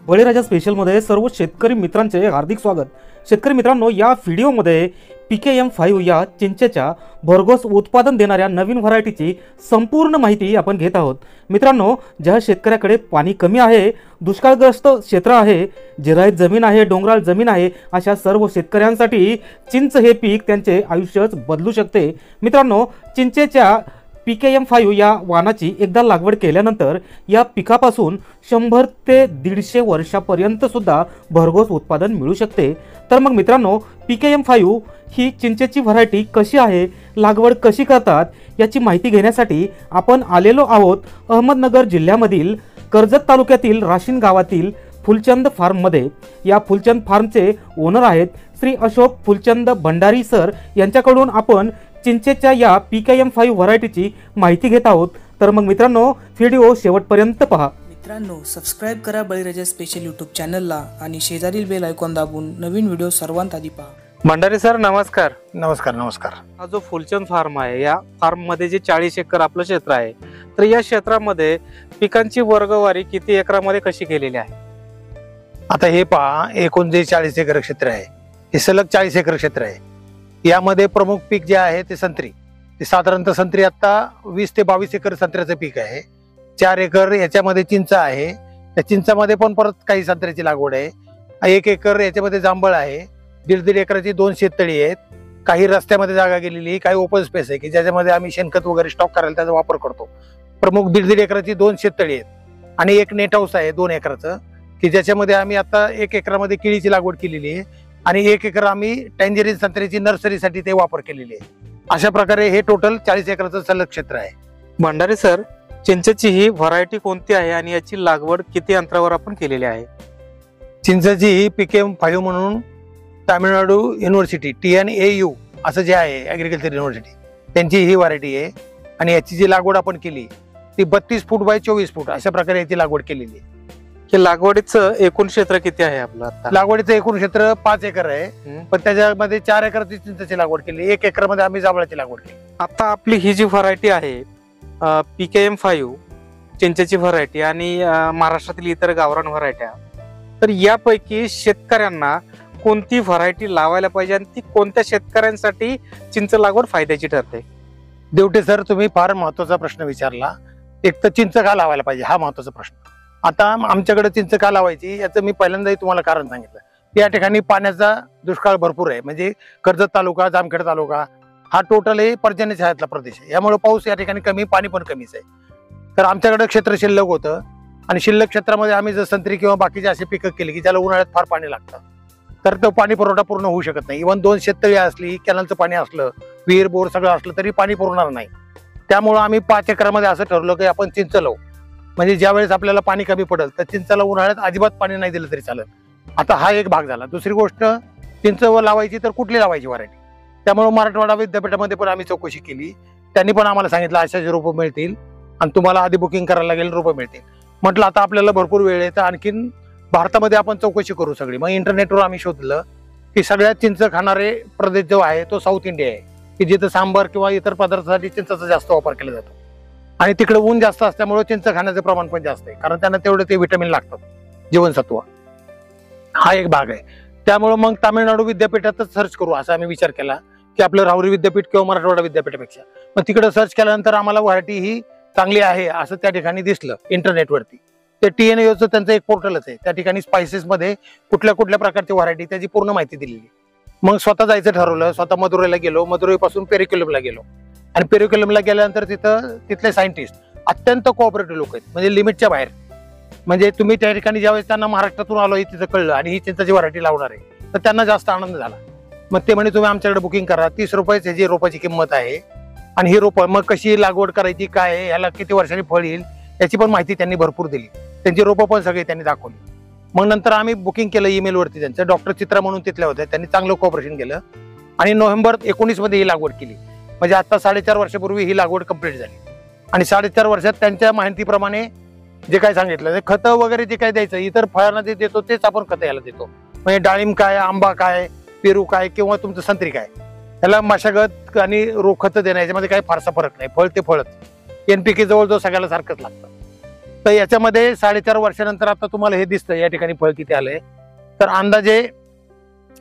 बळीराजा स्पेशलमध्ये सर्व शेतकरी मित्रांचे हार्दिक स्वागत। शेतकरी मित्रांनो, या व्हिडिओमध्ये PKM5 या चिंचेच्या भरघोस उत्पादन देणाऱ्या नवीन व्हरायटीची संपूर्ण माहिती आपण घेत आहोत। मित्रांनो, ज्या शेतकऱ्याकडे पाणी कमी आहे, दुष्काळग्रस्त क्षेत्र आहे, जिरायत जमीन आहे, डोंगराळ जमीन आहे, अशा सर्व शेतकऱ्यांसाठी चिंच हे पीक त्यांचे आयुष्यच बदलू शकते। मित्रांनो, चिंचेच्या PKM5 या वाणाची एकदा लागवड केल्यानंतर या पिकापासून 100 ते 150 वर्षापर्यंत सुद्धा भरघोस उत्पादन मिळू शकते। तर मग मित्रांनो, PKM5 ही चिंचेची व्हरायटी कशी आहे, लागवड कशी करतात याची माहिती घेण्यासाठी आपण आलेलो आहोत अहमदनगर जिल्ह्यामधील कर्जत तालुक्यातील राशीन गावातील फुलचंद फार्ममध्ये। या फुलचंद फार्मचे ओनर आहेत श्री अशोक फुलचंद भंडारी सर। यांच्याकडून आपण चिंचेच्या या PKM5 व्हरायटीची माहिती घेत आहोत। तर मग मित्रांनो, व्हिडिओ शेवटपर्यंत पहा। मित्रांनो, सबस्क्राइब करा बळीराजा स्पेशल यूट्यूब चॅनलला आणि शेजारील बेल आयकॉन दाबून नवीन व्हिडिओ सर्वांत आधी पहा। भंडारी सर नमस्कार। नमस्कार नमस्कार। हा जो फुलचंद फार्म आहे, या फार्म मध्ये जे 40 एकर आपलं क्षेत्र आहे, तर या क्षेत्रामध्ये पिकांची वर्गवारी किती एकरामध्ये कशी केलेली आहे? आता हे पहा, एकूण जे 40 एकर क्षेत्र आहे, हे सलग 40 एकर क्षेत्र आहे। यामध्ये प्रमुख पीक जे आहे ते संत्री। ते साधारणतः संत्री आता 20 ते 22 एकर संत्र्याचं पीक आहे। 4 एकर याच्यामध्ये चिंच आहे। त्या चिंचामध्ये पण परत काही संत्र्याची लागवड आहे। 1 एकर याच्यामध्ये जांभळ आहे। 1.5 एकराची 2 शेततळी आहेत। काही रस्त्यामध्ये जागा गेलेली, काही ओपन स्पेस आहे की ज्याच्यामध्ये आम्ही शेणखत वगैरे स्टॉक करायला त्याचा वापर करतो। प्रमुख 1.5 एकराची 2 शेततळी आहेत आणि एक नेट हाऊस आहे 2 एकराचं, की ज्याच्यामध्ये आम्ही आता 1 एकरामध्ये केळीची लागवड केलेली आहे आणि 1 एकर आम्ही टँजरीन संत्र्याची नर्सरीसाठी ते वापर केलेली आहे। अशा प्रकारे हे टोटल 40 एकराचं सलग क्षेत्र आहे। भंडारी सर, चिंचेची ही व्हरायटी कोणती आहे आणि याची लागवड किती अंतरावर आपण केलेली आहे? चिंचेची ही PKM5 म्हणून तामिळनाडू युनिव्हर्सिटी TNAU असं जे आहे ऍग्रिकल्चर युनिव्हर्सिटी, त्यांची ही व्हरायटी आहे आणि याची जी लागवड आपण केली ती 32 फूट बाय 24 फूट अशा प्रकारे याची लागवड केलेली आहे। की लागवडीचं एकूण क्षेत्र किती आहे आपलं आता? लागवडीचं एकूण क्षेत्र 5 एकर आहे, पण त्याच्यामध्ये 4 एकराची चिंचेची लागवड केली, 1 एकरमध्ये आम्ही जांभळाची लागवड केली। आता आपली ही जी व्हरायटी आहे PKM5 चिंचेची व्हरायटी आणि महाराष्ट्रातील इतर गावरान व्हरायट्या, तर यापैकी शेतकऱ्यांना कोणती व्हरायटी लावायला पाहिजे आणि ती कोणत्या शेतकऱ्यांसाठी चिंच लागवड फायद्याची ठरते? देवटे सर, तुम्ही फार महत्वाचा प्रश्न विचारला। एक तर चिंच का लावायला पाहिजे हा महत्वाचा प्रश्न। आता आमच्याकडे चिंच का लावायची याचं मी पहिल्यांदाही तुम्हाला कारण सांगितलं। या ठिकाणी पाण्याचा दुष्काळ भरपूर आहे, म्हणजे कर्जत तालुका, जामखेड तालुका हा टोटल हे पर्जन्य छायातला प्रदेश आहे। यामुळे पाऊस या ठिकाणी कमी, पाणी पण कमीच आहे। तर आमच्याकडे क्षेत्र शिल्लक होतं आणि शिल्लक क्षेत्रामध्ये आम्ही जर संत्री किंवा बाकीचे असे पिकं केली की ज्याला उन्हाळ्यात फार पाणी लागतं, तर तो पाणी पुरवठा पूर्ण होऊ शकत नाही। इव्हन 2 शेततळी असली, कॅनलचं पाणी असलं, विहीर बोर सगळं असलं तरी पाणी पुरवणार नाही। त्यामुळं आम्ही 5 एकरामध्ये असं ठरवलं की आपण चिंच लावू, म्हणजे ज्या वेळेस आपल्याला पाणी कमी पडेल तर चिंचला उन्हाळ्यात अजिबात पाणी नाही दिलं तरी चालेल। आता हा एक भाग झाला। दुसरी गोष्ट, चिंच लावायची तर कुठली लावायची व्हरायटी, त्यामुळे मराठवाडा विद्यापीठामध्ये पण आम्ही चौकशी केली। त्यांनी पण आम्हाला सांगितलं अशाचे रोपं मिळतील आणि तुम्हाला आधी बुकिंग करायला लागेल, रोपं मिळतील। म्हटलं आता आपल्याला भरपूर वेळ आहे तर आणखीन भारतामध्ये आपण चौकशी करू सगळी। मग इंटरनेटवर आम्ही शोधलं की सगळ्यात चिंच खाणारे प्रदेश जो आहे तो साऊथ इंडिया आहे, की जिथं सांबर किंवा इतर पदार्थासाठी चिंचेचा जास्त वापर केला जातो आणि तिकडे ऊन जास्त असल्यामुळे चिंच खाण्याचं प्रमाण पण जास्त आहे, कारण त्यांना तेवढे ते व्हिटॅमिन लागतात, जीवनसत्व। हा एक भाग आहे। त्यामुळे मग तामिळनाडू विद्यापीठातच सर्च करू असा आम्ही विचार केला की आपलं राहुरी विद्यापीठ किंवा मराठवाडा विद्यापीठापेक्षा। मग तिकडे सर्च केल्यानंतर आम्हाला व्हरायटी ही चांगली आहे असं त्या ठिकाणी दिसलं इंटरनेटवरती। ते TNAUचं त्यांचं एक पोर्टलच आहे, त्या ठिकाणी स्पायसेसमध्ये कुठल्या कुठल्या प्रकारची व्हरायटी त्याची पूर्ण माहिती दिलेली। मग स्वतः जायचं ठरवलं। स्वतः मदुरैला गेलो, मदुरैपासून पेरिक्युलमला गेलो आणि पेरिक्युलमला गेल्यानंतर तिथले सायंटिस्ट अत्यंत कोऑपरेटिव्ह लोक आहेत, म्हणजे लिमिटच्या बाहेर। म्हणजे तुम्ही त्या ठिकाणी ज्यावेळेस त्यांना महाराष्ट्रातून आलो हे तिथं कळलं आणि ही चिंचेची व्हरायटी लावणार आहे तर त्यांना जास्त आनंद झाला। मग ते म्हणे तुम्ही आमच्याकडे बुकिंग करा, 30 रुपयेच ह्याची रोपाची किंमत आहे आणि ही रोपं मग कशी लागवड करायची, काय आहे, ह्याला किती वर्षांनी फळ येईल याची पण माहिती त्यांनी भरपूर दिली। त्यांची रोपं पण सगळी त्यांनी दाखवली। मग नंतर आम्ही बुकिंग केलं ईमेलवरती त्यांचं। डॉक्टर चित्रा म्हणून तिथल्या होत्या, त्यांनी चांगलं कोऑपरेशन केलं आणि नोव्हेंबर 19 मध्ये ही लागवड केली। म्हणजे आता 4.5 वर्षापूर्वी ही लागवड कंप्लीट झाली आणि 4.5 वर्षात त्यांच्या माहितीप्रमाणे जे काय सांगितलं, खतं वगैरे जे काय द्यायचं इतर फळांना जे देतो तेच आपण खतं याला देतो। म्हणजे डाळिंब काय, आंबा काय, पेरू काय किंवा तुमचं संत्री काय, याला मशागत आणि खतं देणं याच्यामध्ये काही फारसा फरक नाही। फळ ते फळच, NPK जवळजवळ सगळ्याला सारखंच लागतं। तर याच्यामध्ये 4.5 वर्षानंतर आता तुम्हाला हे दिसतं या ठिकाणी फळ किती आलंय. तर अंदाजे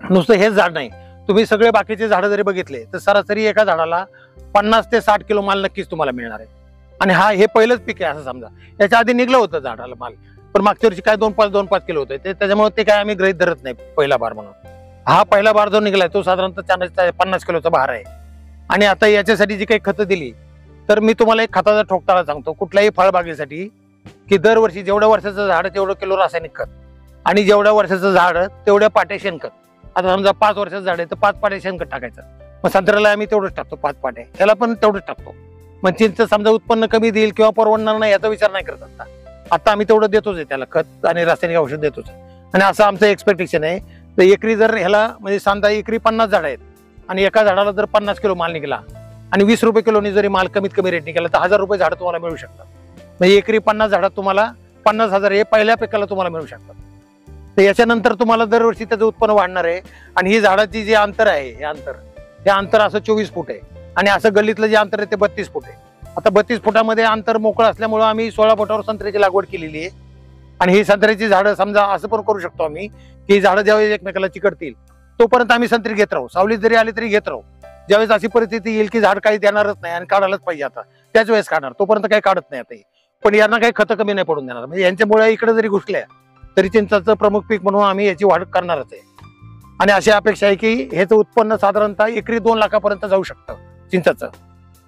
नुसतं हेच झाड नाही, तुम्ही सगळे बाकीचे झाडं जरी बघितले तर सरासरी एका झाडाला 50 ते 60 किलो माल नक्कीच तुम्हाला मिळणार आहे. आणि हे पहिलंच पीक आहे असं समजा. याच्या आधी निघलं होतं झाडाला माल, पण मागच्या वर्षी काय 2-5 किलो होतं ते, त्याच्यामुळे ते काय आम्ही गृहीत धरत नाही पहिला बार म्हणून. हा पहिला बार जो निघलाय तो साधारणतः 50 किलोचा बहार आहे. आणि आता याच्यासाठी जी काही खतं दिली, तर मी तुम्हाला एक खताचा ठोकताळा सांगतो कुठल्याही फळबागेसाठी, की दरवर्षी जेवढ्या वर्षाचं झाड तेवढं किलो रासायनिक खत, आणि जेवढ्या वर्षाचं झाड तेवढ्या पाटे शेणखत. आता समजा 5 वर्षाचं झाड आहे तर 5 पाटे शेणखत टाकायचं. मग संत्र्याला आम्ही तेवढंच टाकतो 5 पाटे, त्याला पण तेवढंच टाकतो. मग चिंच समजा उत्पन्न कमी देईल किंवा परवडणार नाही याचा विचार नाही करत आता आम्ही तेवढं देतोच आहे त्याला खत आणि रासायनिक औषध देतोच. आणि असं आमचं एक्सपेक्टेशन आहे. तर एकरी जर ह्याला म्हणजे समजा एकरी 50 झाड आहेत आणि एका झाडाला जर 50 किलो माल निघाला आणि 20 रुपये किलोनी जरी माल कमीत कमी रेट निघाला तर 1000 रुपये झाड तुम्हाला मिळू शकतात. म्हणजे एकरी 50 झाडात तुम्हाला 50,000 हे पहिल्या पिकाला तुम्हाला मिळू शकतात. तर याच्यानंतर तुम्हाला दरवर्षी त्याचं उत्पन्न वाढणार आहे. आणि ही झाडाची जे अंतर आहे हे अंतर असं 24 फूट आहे आणि असं गल्लीतलं जे अंतर आहे ते 32 फूट आहे. आता 32 फुटामध्ये अंतर मोकळं असल्यामुळे आम्ही 16 फुटावर संत्र्याची लागवड केलेली आहे. आणि ही संत्र्याची झाडं समजा असं पण करू शकतो आम्ही की झाडं ज्यावेळेस एकमेकाला चिकटतील तोपर्यंत आम्ही संत्री घेत राहू, सावलीत जरी आली तरी घेत राहू. ज्यावेळेस अशी परिस्थिती येईल की झाड काही देणारच नाही आणि काढायलाच पाहिजे आता, त्याच वेळेस काढणार, तोपर्यंत काही काढत नाही आता. पण यांना काही खतं कमी नाही पडून देणार. म्हणजे यांच्यामुळे इकडे जरी घुसल्या तरी चिंचाचं प्रमुख पीक म्हणून आम्ही याची वाढ करणारच आहे. आणि अशी अपेक्षा आहे की ह्याचं उत्पन्न साधारणतः एकरी 2 लाखापर्यंत जाऊ शकतं चिंचाचं.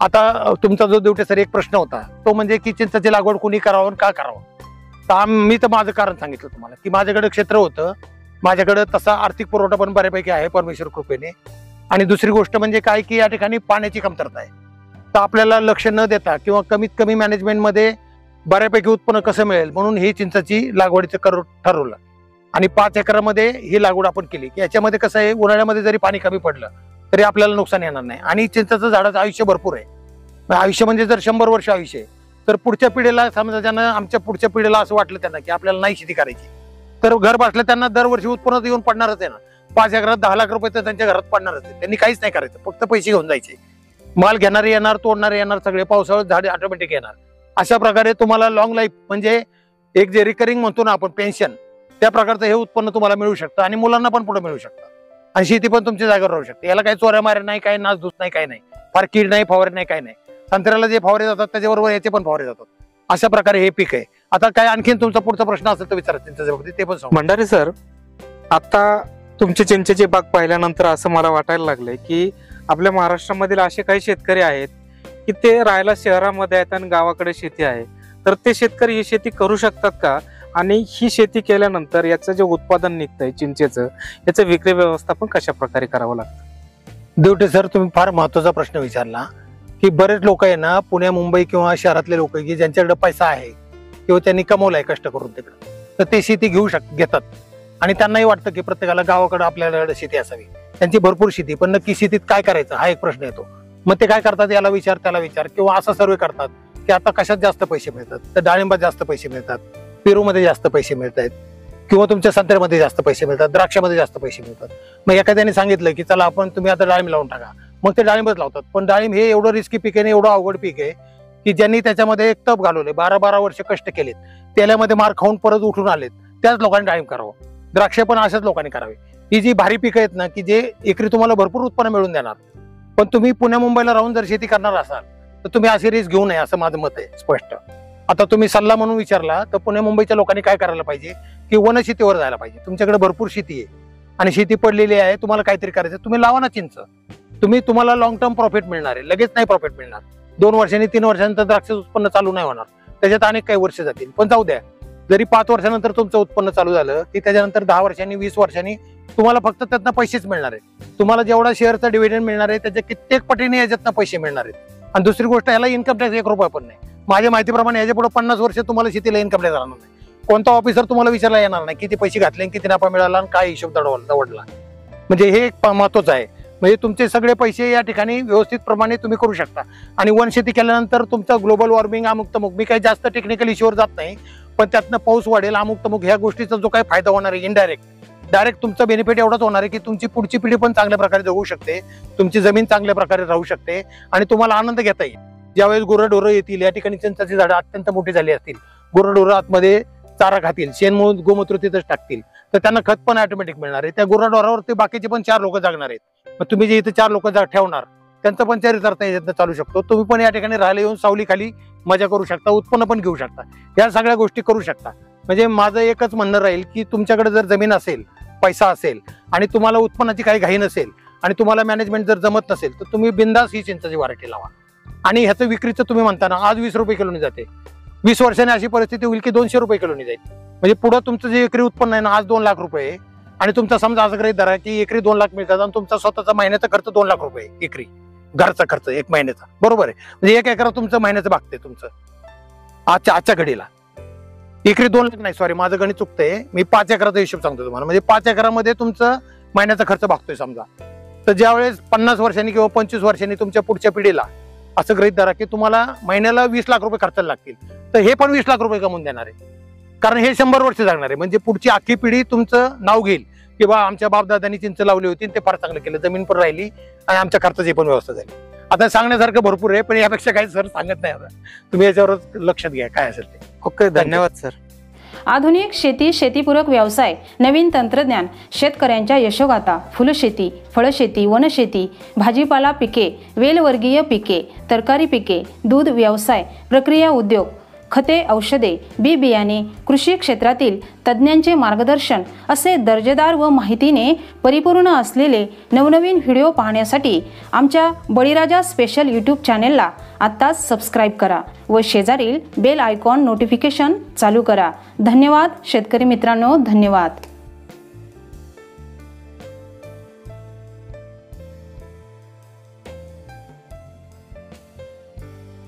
आता तुमचा जो देवटे सर एक प्रश्न होता तो म्हणजे की चिंचाची लागवड कोणी करावं का करावं. तर मी तर माझं कारण सांगितलं तुम्हाला की माझ्याकडे क्षेत्र होतं, माझ्याकडे तसा आर्थिक पुरवठा पण बऱ्यापैकी आहे परमेश्वर कृपेने. आणि दुसरी गोष्ट म्हणजे काय की या ठिकाणी पाण्याची कमतरता आहे. तर आपल्याला लक्ष न देता किंवा कमीत कमी मॅनेजमेंटमध्ये बऱ्यापैकी उत्पन्न कसं मिळेल म्हणून ही चिंचाची लागवडीचं ठरवलं. आणि 5 एकरामध्ये ही लागवड आपण केली की याच्यामध्ये कसं आहे, उन्हाळ्यामध्ये जरी पाणी कमी पडलं तरी आपल्याला नुकसान येणार नाही. आणि चिंचाचं झाडाचं आयुष्य भरपूर आहे. आयुष्य म्हणजे जर 100 वर्ष आयुष्य आहे तर पुढच्या पिढीला समजा ज्यांना आमच्या पुढच्या पिढीला असं वाटलं त्यांना की आपल्याला नाही शेती करायची तर घर बसल्या त्यांना दरवर्षी उत्पन्न येऊन पडणारच आहे ना. 5 एकरात 10 लाख रुपये तर त्यांच्या घरात पडणारच आहे. त्यांनी काहीच नाही करायचं, फक्त पैसे घेऊन जायचे. माल घेणारे येणार, तोडणारे येणार, सगळे पावसाळ्यात झाडे ऑटोमॅटिक येणार. अशा प्रकारे तुम्हाला लॉंग लाईफ म्हणजे एक जे रिकरिंग म्हणतो ना आपण पेन्शन, त्या प्रकारचं हे उत्पन्न तुम्हाला मिळू शकतं आणि मुलांना पण पुढे मिळू शकतं. आणि शेती पण तुमच्या जागेवर राहू शकते. याला काही चोऱ्या माऱ्या नाही, काही नासधूस नाही, काही नाही, फार कीड नाही, फवारे नाही, काही नाही. संत्र्याला जे फवारे जातात त्याच्याबरोबर याचे पण फवारे जातात. अशा प्रकारे हे पीक आहे. आता काय आणखीन तुमचा पुढचा प्रश्न असेल तर विचारा त्यांच्या बाबतीत, ते पण सांगू. भंडारे सर, आता तुमचे चिंचेचे बाग पाहिल्यानंतर असं मला वाटायला लागलंय की आपल्या महाराष्ट्रामधील असे काही शेतकरी आहेत की ते राहायला शहरामध्ये आहेत आणि गावाकडे शेती आहे. तर ते शेतकरी ही शेती करू शकतात का? आणि ही शेती केल्यानंतर याचं जे उत्पादन निघतंय चिंचेचं, याचं विक्री व्यवस्थापन कशा प्रकारे करावं लागतं? देवटे सर, तुम्ही फार महत्वाचा प्रश्न विचारला की बरेच लोक आहे ना, पुणे मुंबई किंवा शहरातले लोक की ज्यांच्याकडे पैसा आहे किंवा त्यांनी कमवलाय कष्ट करून तिकडे, तर ते शेती घेतात. आणि त्यांनाही वाटतं की प्रत्येकाला गावाकडे आपल्याकडे शेती असावी. त्यांची भरपूर शेती, पण नक्की शेतीत काय करायचं हा एक प्रश्न येतो. मग ते काय करतात, याला विचार त्याला विचार, किंवा असा सर्वे करतात की आता कशात जास्त पैसे मिळतात. तर डाळिंबात जास्त पैसे मिळतात, पेरूमध्ये जास्त पैसे मिळत आहेत, किंवा तुमच्या संत्र्यामध्ये जास्त पैसे मिळतात, द्राक्षामध्ये जास्त पैसे मिळतात. मग एखाद्याने सांगितलं की चला आपण तुम्ही आता डाळिंब लावून टाका, मग ते डाळिंबच लावतात. पण डाळिंब हे एवढं रिस्की पीक आहे, एवढं अवघड पीक आहे की ज्यांनी त्याच्यामध्ये एक तप घालवले, 12-12 वर्ष कष्ट केलेत, तेल्यामध्ये मार खाऊन परत उठून आलेत, त्याच लोकांनी डाळिंब करावं. द्राक्ष पण अशाच लोकांनी करावे. ही जी भारी पिकं आहेत ना की जे एकरी तुम्हाला भरपूर उत्पन्न मिळून देणार, पण तुम्ही पुण्या मुंबईला राहून जर शेती करणार असाल तर तुम्ही अशी रिस्क घेऊ नये असं माझं मत आहे स्पष्ट. आता तुम्ही सल्ला म्हणून विचारला तर पुणे मुंबईच्या लोकांनी काय करायला पाहिजे की वनशेतीवर जायला पाहिजे. तुमच्याकडे भरपूर शेती आहे आणि शेती पडलेली आहे, तुम्हाला काहीतरी करायचं, तुम्ही लावा ना चिंच. तुम्हाला लॉंग टर्म प्रॉफिट मिळणार आहे, लगेच नाही प्रॉफिट मिळणार. 2 वर्षांनी 3 वर्षांनंतर द्राक्ष उत्पन्न चालू नाही होणार, त्याच्यात अनेक काही वर्ष जातील. पण जाऊ द्या, जरी 5 वर्षानंतर तुमचं उत्पन्न चालू झालं की त्याच्यानंतर 10 वर्षांनी 20 वर्षांनी तुम्हाला फक्त त्यातनं पैसेच मिळणार आहेत. तुम्हाला जेवढा शेअरचा डिव्हिडंड मिळणार आहे त्याच्या कित्येक पटीने याच्यातनं पैसे मिळणार आहेत. आणि दुसरी गोष्ट, याला इन्कम टॅक्स 1 रुपया पण नाही. माझ्या माहितीप्रमाणे याच्या पुढे 50 वर्ष तुम्हाला शेतीला इन्कम टॅक्स राहणार नाही. कोणता ऑफिसर तुम्हाला विचारला येणार नाही किती पैसे घातले, किती नफा मिळाला आणि काय हिशोब दवडला. म्हणजे हे एक महत्वाचं आहे. म्हणजे तुमचे सगळे पैसे या ठिकाणी व्यवस्थित प्रमाणे तुम्ही करू शकता. आणि वनशेती केल्यानंतर तुमचा ग्लोबल वॉर्मिंग, अमुक तमुक, मी काही जास्त टेक्निकल इश्यूवर जात नाही, पण त्यातनं पाऊस वाढेल, अमुक तमुक, ह्या गोष्टीचा जो काही फायदा होणार आहे डायरेक्ट तुमचा बेनिफिट एवढाच होणार आहे की तुमची पुढची पिढी पण चांगल्या प्रकारे जगू शकते, तुमची जमीन चांगल्या प्रकारे राहू शकते आणि तुम्हाला आनंद घेता येईल. ज्यावेळेस गुरंढोरं येतील, या ठिकाणी चिंचाची झाडं अत्यंत मोठी झाली असतील, गुराढोरं आतमध्ये चारा खातील, शेणमूळ गोमूत्र तिथंच टाकतील, तर त्यांना खत पण ऑटोमॅटिक मिळणार आहे. त्या गुराढोरावर ते बाकीचे पण 4 लोक जागणार आहेत. मग तुम्ही जे इथे 4 लोक ठेवणार त्यांचं पण चरितार्थ याच्यातनं चालू शकतो. तुम्ही पण या ठिकाणी राहायला येऊन सावली खाली मजा करू शकता, उत्पन्न पण घेऊ शकता, या सगळ्या गोष्टी करू शकता. म्हणजे माझं एकच म्हणणं राहील की तुमच्याकडे जर जमीन असेल, पैसा असेल आणि तुम्हाला उत्पन्नाची काही घाई नसेल आणि तुम्हाला मॅनेजमेंट जर जमत नसेल तर तुम्ही बिंदास ही चिंचेची व्हरायटी लावा. आणि ह्याचं विक्रीचं तुम्ही म्हणता ना, आज 20 रुपये किलोनी जाते, 20 वर्षांनी अशी परिस्थिती होईल की 200 रुपये किलोनी जाईल. म्हणजे पुढे तुमचं जे एकरी उत्पन्न आहे ना, आज 2 लाख रुपये आणि तुमचा समजा असं गृहीत धरा की एकरी 2 लाख मिळतात आणि तुमचा स्वतःचा महिन्याचा खर्च 2 लाख रुपये एकरी, घरचा खर्च 1 महिन्याचा, बरोबर आहे. म्हणजे 1 एकरात तुमचं महिन्याचं भागते तुमचं आजच्या घडीला. एकरी 2 लाख नाही, सॉरी माझं गणित चुकतंय, मी 5 एकराचा हिशोब सांगतो तुम्हाला. म्हणजे 5 एकरामध्ये तुमचं महिन्याचा खर्च भागतोय समजा. तर ज्यावेळेस 50 वर्षांनी किंवा 25 वर्षांनी तुमच्या पुढच्या पिढीला असं गृहीत धरा की तुम्हाला महिन्याला 20 लाख रुपये खर्चायला लागतील, तर हे पण 20 लाख रुपये कमवून देणार आहे. कारण हे 100 वर्ष जागणार आहे. म्हणजे पुढची अख्खी पिढी तुमचं नाव घेईल की बा आमच्या बापदादांनी चिंच लावली होती, ते फार चांगलं केलं, जमीन पण राहिली आणि आमच्या खर्चाची पण व्यवस्था झाली. आता सांगण्यासारखं भरपूर आहे, पण यापेक्षा काही सर सांगत नाही. आता तुम्ही याच्यावर लक्षात घ्या काय असेल ते. ओके, धन्यवाद सर. आधुनिक शेती, शेतीपूरक व्यवसाय, नवीन तंत्रज्ञान, शेतकऱ्यांच्या यशोगाथा, फुलशेती, फळशेती, वनशेती, भाजीपाला पिके, वेलवर्गीय पिके, तरकारी पिके, दूध व्यवसाय, प्रक्रिया उद्योग, खते, औषधे, बी बियाणे, कृषी क्षेत्रातील तज्ज्ञांचे मार्गदर्शन असे दर्जेदार व माहितीने परिपूर्ण असलेले नवनवीन व्हिडिओ पाहण्यासाठी आमच्या बळीराजा स्पेशल यूट्यूब चॅनेलला आत्ताच सबस्क्राईब करा व शेजारील बेल आयकॉन नोटिफिकेशन चालू करा. धन्यवाद शेतकरी मित्रांनो, धन्यवाद.